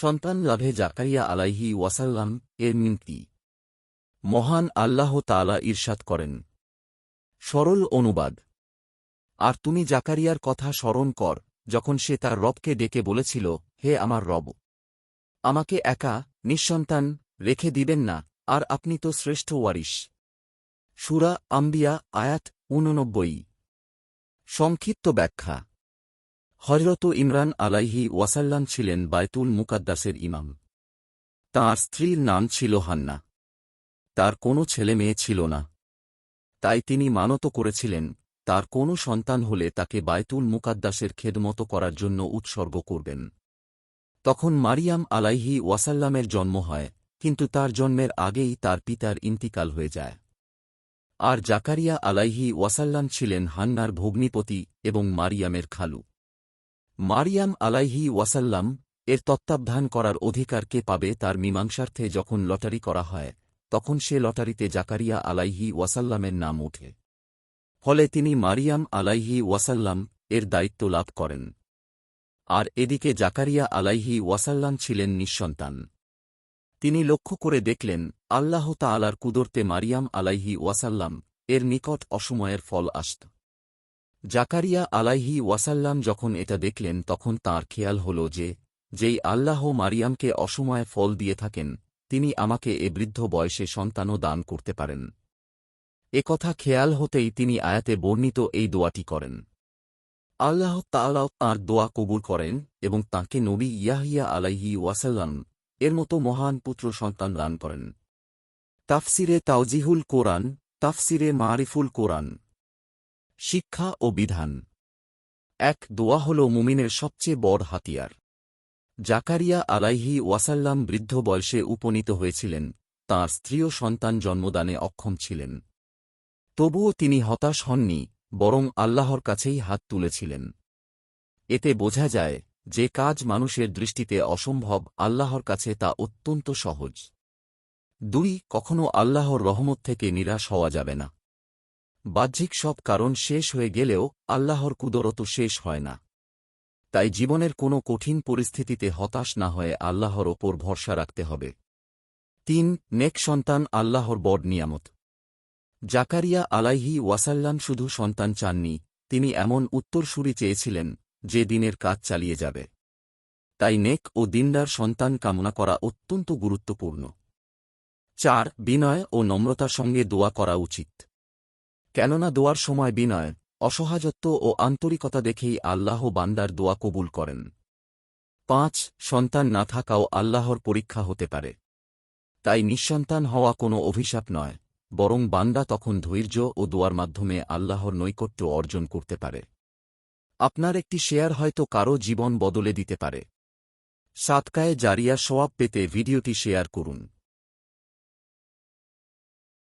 সন্তান লাভে জাকারিয়া আলাইহি ওয়াসাল্লাম এর মিনতি। মহান আল্লাহ তাআলা ইরশাদ করেন। সরল অনুবাদ। আর তুমি জাকারিয়ার কথা স্মরণ কর, যখন সে তার রবকে ডেকে বলেছিল, হে আমার রব, আমাকে একা, নিঃসন্তান রেখে দিবেন না, আর আপনি তো শ্রেষ্ঠ ওয়ারিশ। সূরা আম্বিয়া আয়াত ৮৯। সংক্ষিপ্ত ব্যাখ্যা। হযরত ইমরান আলাইহি ওয়াসাল্লাম ছিলেন বায়তুল মুকাদ্দাসের ইমাম। তাঁর স্ত্রীর নাম ছিল হান্না। তার কোনো ছেলে মেয়ে ছিল না। তাই তিনি মানত করেছিলেন, তার কোনো সন্তান হলে তাকে বায়তুল মুকাদ্দাসের খেদমত করার জন্য উৎসর্গ করবেন। তখন মারিয়াম আলাইহি ওয়াসাল্লামের জন্ম হয়, কিন্তু তার জন্মের আগেই তার পিতার ইন্তিকাল হয়ে যায়। আর জাকারিয়া আলাইহি ওয়াসাল্লাম ছিলেন হান্নার ভগ্নিপতি এবং মারিয়ামের খালু। মারিয়াম আলাইহি ওয়াসাল্লাম এর তত্ত্বাবধান করার অধিকার কে পাবে তার মীমাংসার্থে যখন লটারি করা হয়, তখন সে লটারিতে জাকারিয়া আলাইহি ওয়াসাল্লামের নাম ওঠে। ফলে তিনি মারিয়াম আলাইহি ওয়াসাল্লাম এর দায়িত্ব লাভ করেন। আর এদিকে জাকারিয়া আলাইহি ওয়াসাল্লাম ছিলেন নিঃসন্তান। তিনি লক্ষ্য করে দেখলেন, আল্লাহ তাআলার কুদরতে মারিয়াম আলাইহি ওয়াসাল্লাম এর নিকট অসময়ের ফল আসত। জাকারিয়া আলাইহি ওয়াসাল্লাম যখন এটা দেখলেন, তখন তাঁর খেয়াল হল যে, যেই আল্লাহ মারিয়ামকে অসময়ে ফল দিয়ে থাকেন, তিনি আমাকে এ বৃদ্ধ বয়সে সন্তানও দান করতে পারেন। একথা খেয়াল হতেই তিনি আয়াতে বর্ণিত এই দোয়াটি করেন। আল্লাহ তাআলা তাঁর দোয়া কবুল করেন এবং তাঁকে নবী ইয়াহিয়া আলাইহি ওয়াসাল্লাম এর মতো মহান পুত্র সন্তান দান করেন। তাফসিরে তাওজিহুল কোরআন, তাফসিরে মারিফুল কোরআন। শিক্ষা ও বিধান। ১. দোয়া হল মুমিনের সবচেয়ে বড় হাতিয়ার। জাকারিয়া আলাইহি ওয়াসাল্লাম বৃদ্ধ বয়সে উপনীত হয়েছিলেন, তাঁর স্ত্রীও সন্তান জন্মদানে অক্ষম ছিলেন। তবুও তিনি হতাশ হননি, বরং আল্লাহর কাছেই হাত তুলেছিলেন। এতে বোঝা যায়, যে কাজ মানুষের দৃষ্টিতে অসম্ভব, আল্লাহর কাছে তা অত্যন্ত সহজ। ২. কখনও আল্লাহর রহমত থেকে নিরাশ হওয়া যাবে না। বাহ্যিক সব কারণ শেষ হয়ে গেলেও আল্লাহর কুদরত শেষ হয় না। তাই জীবনের কোনো কঠিন পরিস্থিতিতে হতাশ না হয়ে আল্লাহর ওপর ভরসা রাখতে হবে। ৩. নেক সন্তান আল্লাহর বড় নিয়ামত। জাকারিয়া আলাইহি ওয়াসাল্লাম শুধু সন্তান চাননি, তিনি এমন উত্তরসূরি চেয়েছিলেন, যে দিনের কাজ চালিয়ে যাবে। তাই নেক ও দিনদার সন্তান কামনা করা অত্যন্ত গুরুত্বপূর্ণ। ৪. বিনয় ও নম্রতার সঙ্গে দোয়া করা উচিত। কেননা দোয়ার সময় বিনয়, অসহায়ত্ব ও আন্তরিকতা দেখেই আল্লাহ বান্দার দোয়া কবুল করেন। ৫. সন্তান না থাকাও আল্লাহর পরীক্ষা হতে পারে। তাই নিঃসন্তান হওয়া কোনো অভিশাপ নয়, বরং বান্দা তখন ধৈর্য ও দোয়ার মাধ্যমে আল্লাহর নৈকট্য অর্জন করতে পারে। আপনার একটি শেয়ার হয়তো কারো জীবন বদলে দিতে পারে। সাদকায়ে জারিয়া সওয়াব পেতে ভিডিওটি শেয়ার করুন।